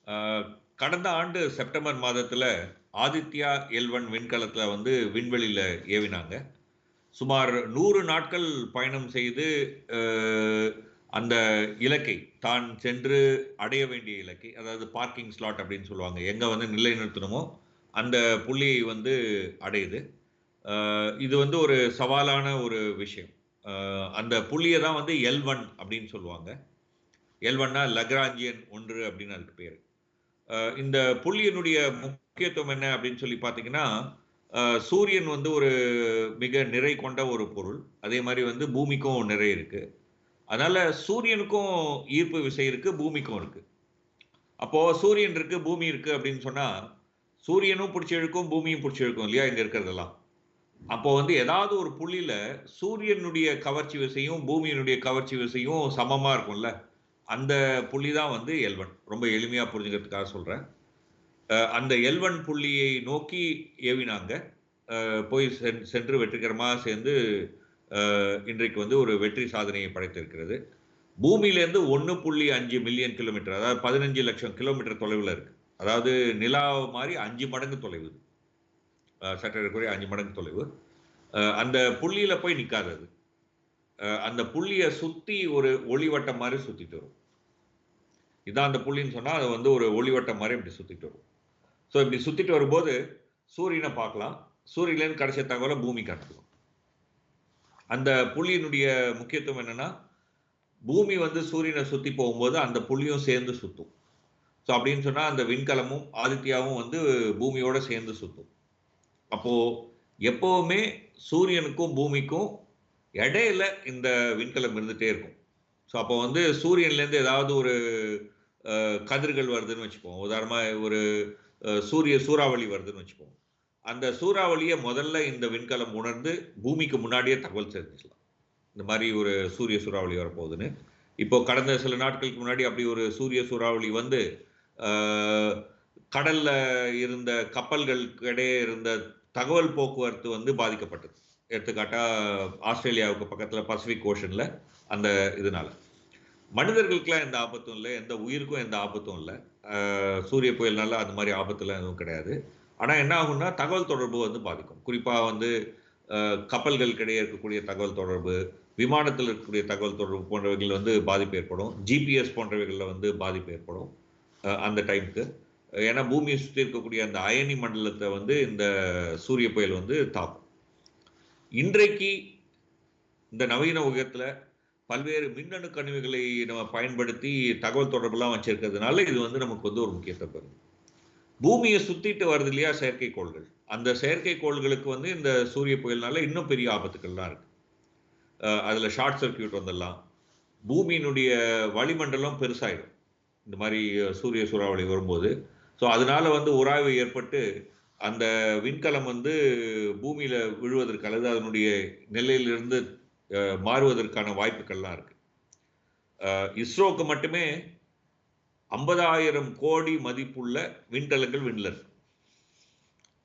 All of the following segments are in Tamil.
ஆ, கடந்த ஆண்டு செப்டம்பர் மாதத்துல ஆதித்யா எல்1 விண்கலத்துல வந்து விண்வெளியில ஏவினாங்க. சுமார் 100 நாட்கள் பயணம் செய்து அ, அந்த இலக்கை தான் சென்று அடைய வேண்டிய இலக்கை, அதாவது பார்க்கிங் ஸ்லாட் அப்படின்னு சொல்லுவாங்க. எங்க வந்து நிலைநிறுத்தணுமோ அந்த புள்ளியை வந்து அடையுது. இது வந்து ஒரு சவாலான ஒரு விஷயம். அ, அந்த புள்ளிய தான் வந்து எல்1 அப்படின்னு சொல்லுவாங்க. எல்1னா லக்ராஞ்சியன் 1 அப்படின்னு அதுக்கு பேரு. இந்த புள்ளியினுடைய முக்கியத்துவம் என்ன அப்படின்னு சொல்லி பார்த்தீங்கன்னா, சூரியன் வந்து ஒரு மிக நிறை கொண்ட ஒரு பொருள். அதே மாரி வந்து பூமிக்கும் நிறை இருக்கு. அதனால சூரியனுக்கும் ஈர்ப்பு விசை இருக்கு, பூமிக்கும் இருக்கு. அப்போ சூரியன் இருக்கு, பூமி இருக்கு அப்படின்னு சொன்னா, சூரியனும் புடிச்சு இழுக்கும், பூமியும் புடிச்சு இழுக்கும் இல்லையா? இங்க இருக்கிறதெல்லாம். அப்போ வந்து ஏதாவது ஒரு புள்ளியில சூரியனுடைய கவர்ச்சி விசையும், பூமியினுடைய கவர்ச்சி விசையும் சமமா இருக்கும்ல. அந்த புள்ளி தான் வந்து எல்1. ரொம்ப எளிமையா புரிஞ்சுக்கிறதுக்காக சொல்றேன். அந்த எல்1 புள்ளியை நோக்கி ஏவினாங்க. போய் சென்று வெற்றிகரமா சேர்ந்து இன்றைக்கு வந்து ஒரு வெற்றி சாதனையை படைத்திருக்கிறது. பூமியிலேருந்து 1.5 மில்லியன் கிலோமீட்டர், அதாவது 15 லட்சம் கிலோமீட்டர் தொலைவுல இருக்கு. அதாவது நிலா மாரி 5 மடங்கு தொலைவு இது. சற்றேறக்குறைய 5 மடங்கு தொலைவு. அந்த புள்ளியில போய் நிக்காது அது. அந்த புள்ளிய சுத்தி ஒரு ஒளிவட்டம் மாரி சுத்திட்டு வரும். இதான் அந்த புள்ளின்னு சொன்னா, அது வந்து ஒரு ஒளிவட்டம் மாரி இப்படி சுத்திட்டு வரும். ஸோ இப்படி சுத்திட்டு வரும்போது, சூரியன பார்க்கலாம். சூரியன்லேருந்து கிடைச்ச தகவல பூமிக்கு அனுப்பலாம். அந்த புள்ளியினுடைய முக்கியத்துவம் என்னன்னா, பூமி வந்து சூரியன சுத்தி போகும்போது, அந்த புள்ளியும் சேர்ந்து சுத்தும். ஸோ அப்படின்னு சொன்னா, அந்த விண்கலமும், ஆதித்யாவும் வந்து பூமியோட சேர்ந்து சுத்தும். அப்போ எப்பவுமே சூரியனுக்கும், பூமிக்கும் இடையில இந்த விண்கலம் இருந்துட்டே இருக்கும். ஸோ அப்போ வந்து சூரியன்லேருந்து ஏதாவது ஒரு கதிர்கள் வருதுன்னு வச்சுப்போம். உதாரணமா ஒரு சூரிய சூறாவளி வருதுன்னு வச்சுப்போம். அந்த சூறாவளிய முதல்ல இந்த விண்கலம் உணர்ந்து, பூமிக்கு முன்னாடியே தகவல் தெரிவிச்சுரும். இந்த மாரி ஒரு சூரிய சூறாவளி வரப்போகுதுன்னு. இப்போ கடந்த சில நாட்களுக்கு முன்னாடி அப்படி ஒரு சூரிய சூறாவளி வந்து, ஆ கடல்ல இருந்த கப்பல்களுக்கு இடையே இருந்த தகவல் போக்குவரத்து வந்து பாதிக்கப்பட்டது. எடுத்துக்காட்டா ஆஸ்திரேலியாவுக்கு பக்கத்தில பசிபிக் ஓஷன்ல அந்த இதனால. மனிதர்களுக்குலாம் எந்த ஆபத்தும் இல்ல. எந்த உயிருக்கும் எந்த ஆபத்தும் இல்ல. சூரிய புயல்னால அந்த மாரி ஆபத்துலாம் எதுவும் கிடையாது. ஆனா என்ன ஆகும்னா, தகவல் தொடர்பு வந்து பாதிக்கும். குறிப்பா வந்து கப்பல்களுக்கு இடையே இருக்கக்கூடிய தகவல் தொடர்பு, விமானத்தில இருக்கக்கூடிய தகவல் தொடர்பு போன்றவைகள் வந்து பாதிப்பு ஏற்படும். ஜிபிஎஸ் போன்றவைகள்ல வந்து பாதிப்பு ஏற்படும். அந்த டைம்க்கு. ஏன்னா பூமிய சுத்தி இருக்கக்கூடிய அந்த அயனி மண்டலத்த வந்து இந்த சூரிய புயல் வந்து தாக்கும். இன்றைக்கு இந்த நவீன யுகத்தில பல்வேறு மின்னணு கருவிகளை நம்ம பயன்படுத்தி தகவல் தொடர்புலாம் வச்சிருக்கிறதுனால, இது வந்து நமக்கு வந்து ஒரு முக்கியத்துவம் பெறுது. பூமிய சுத்திட்டு வருது இல்லையா செயற்கைக்கோள்கள். அந்த செயற்கைக்கோள்களுக்கு வந்து இந்த சூரிய புயல்னால இன்னும் பெரிய ஆபத்துக்கள்லாம் இருக்கு. அதுல ஷார்ட் சர்க்யூட் வந்துடலாம். பூமியினுடைய வளிமண்டலம் பெருசாயிடும். இந்த மாரி சூரிய சூறாவளி வரும்போது. ஸோ, அதனால வந்து உராய்வு ஏற்பட்டு, அந்த விண்கலம் வந்து பூமியில விழுவதற்கு அல்லது அதனுடைய நிலையிலிருந்து மாறுவதற்கான வாய்ப்புகள்லாம் இருக்கு. இஸ்ரோக்கு மட்டுமே 50,000 கோடி மதிப்புள்ள விண்கலங்கள் விண்ல இருக்கு.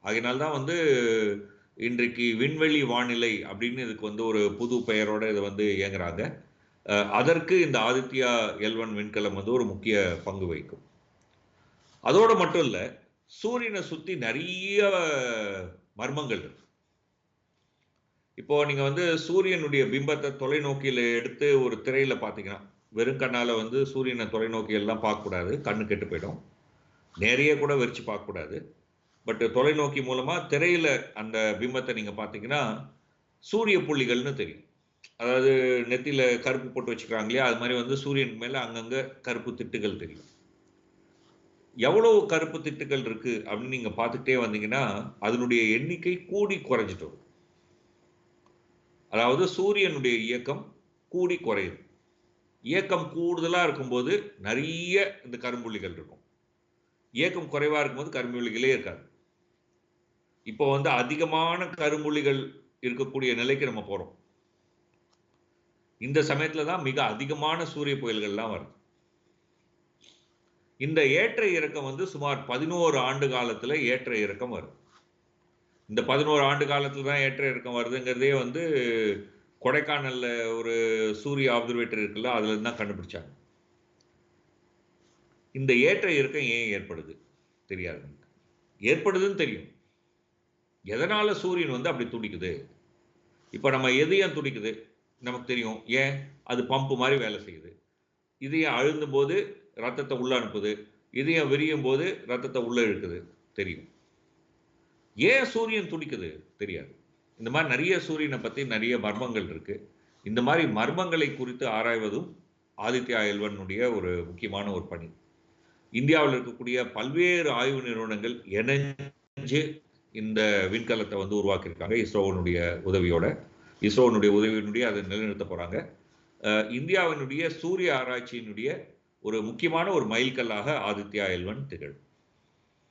ஆகையினால தான் வந்து இன்றைக்கு விண்வெளி வானிலை அப்படின்னு இதுக்கு வந்து ஒரு புது பெயரோட இத வந்து இயங்குறாங்க. அதற்கு இந்த ஆதித்யா எல்1 விண்கலம் வந்து ஒரு முக்கிய பங்கு வகிக்கும். அதோட மட்டும் இல்ல, சூரியன சுத்தி நெறைய மர்மங்கள் இருக்கு. இப்போ நீங்க வந்து சூரியனுடைய பிம்பத்த தொலைநோக்கியில எடுத்து ஒரு திரையில பார்த்தீங்கன்னா, வெறும் கண்ணால வந்து சூரியன தொலைநோக்கி எல்லாம் பார்க்கக்கூடாது. கண்ணு கெட்டு போயிடும். நேரயே கூட வச்சு பார்க்கக்கூடாது. பட் தொலைநோக்கி மூலமா திரையில அந்த பிம்பத்த நீங்க பார்த்தீங்கன்னா, சூரிய புள்ளிகள்னு தெரியும். அதாவது நெத்தியில கருப்பு பொட்டு வச்சுக்கிறாங்க இல்லையா? அது மாரி வந்து சூரியன் மேல அங்கங்க கருப்பு திட்டுகள் தெரியும். எவ்வளவு கருப்பு திட்டுகள் இருக்கு அப்படின்னு நீங்க பார்த்துக்கிட்டே வந்தீங்கன்னா, அதனுடைய எண்ணிக்கை கூடி குறைஞ்சுட்டு வரும். அதாவது சூரியனுடைய இயக்கம் கூடி குறையுது. இயக்கம் கூடுதலா இருக்கும்போது நெறைய இந்த கரும்புள்ளிகள் இருக்கும். இயக்கம் குறைவா இருக்கும்போது கரும்புள்ளிகளே இருக்காது. இப்போ வந்து அதிகமான கரும்புள்ளிகள் இருக்கக்கூடிய நிலைக்கு நம்ம போறோம். இந்த சமயத்துல தான் மிக அதிகமான சூரிய புயல்கள்லாம் வருது. இந்த ஏற்ற இறக்கம் வந்து சுமார் 11 ஆண்டு காலத்துல ஏற்ற இறக்கம் வருது. இந்த 11 ஆண்டு காலத்துல தான் ஏற்ற இறக்கம் வருதுங்கிறதே வந்து கொடைக்கானல்ல ஒரு சூரிய ஆப்சர்வேட்டரி இருக்குல்ல, அதுலருந்து தான் கண்டுபிடிச்சாங்க. இந்த ஏற்ற இறக்கம் ஏன் ஏற்படுது தெரியாது. ஏற்படுதுன்னு தெரியும். எதனால சூரியன் வந்து அப்படி துடிக்குது? இப்ப நம்ம எது ஏன் துடிக்குது? நமக்கு தெரியும். ஏன்? அது பம்ப் மாரி வேலை செய்யுது. இதயம் அழுந்தும்போது ரத்தத்த உள்ள அனுப்புது. இதயம் விரியும்போது ரத்தத்த உள்ள இழுக்குது. தெரியும். ஏன் சூரியன் துடிக்குது? தெரியாது. இந்த மாரி நெறைய சூரியன பத்தி நெறைய மர்மங்கள் இருக்கு. இந்த மாரி மர்மங்களை குறித்து ஆராய்வதும் ஆதித்யா எல்1னுடைய ஒரு முக்கியமான ஒரு பணி. இந்தியாவுல இருக்கக்கூடிய பல்வேறு ஆய்வு நிறுவனங்கள் இணைஞ்சு இந்த விண்கலத்த வந்து உருவாக்கியிருக்காங்க. இஸ்ரோவினுடைய உதவியோட. இஸ்ரோவினுடைய உதவியினுடைய அத நிலைநிறுத்தப் போறாங்க. இந்தியாவினுடைய சூரிய ஆராய்ச்சியினுடைய ஒரு முக்கியமான ஒரு மைல்கல்லாக ஆதித்யா எல்1 திகழும்.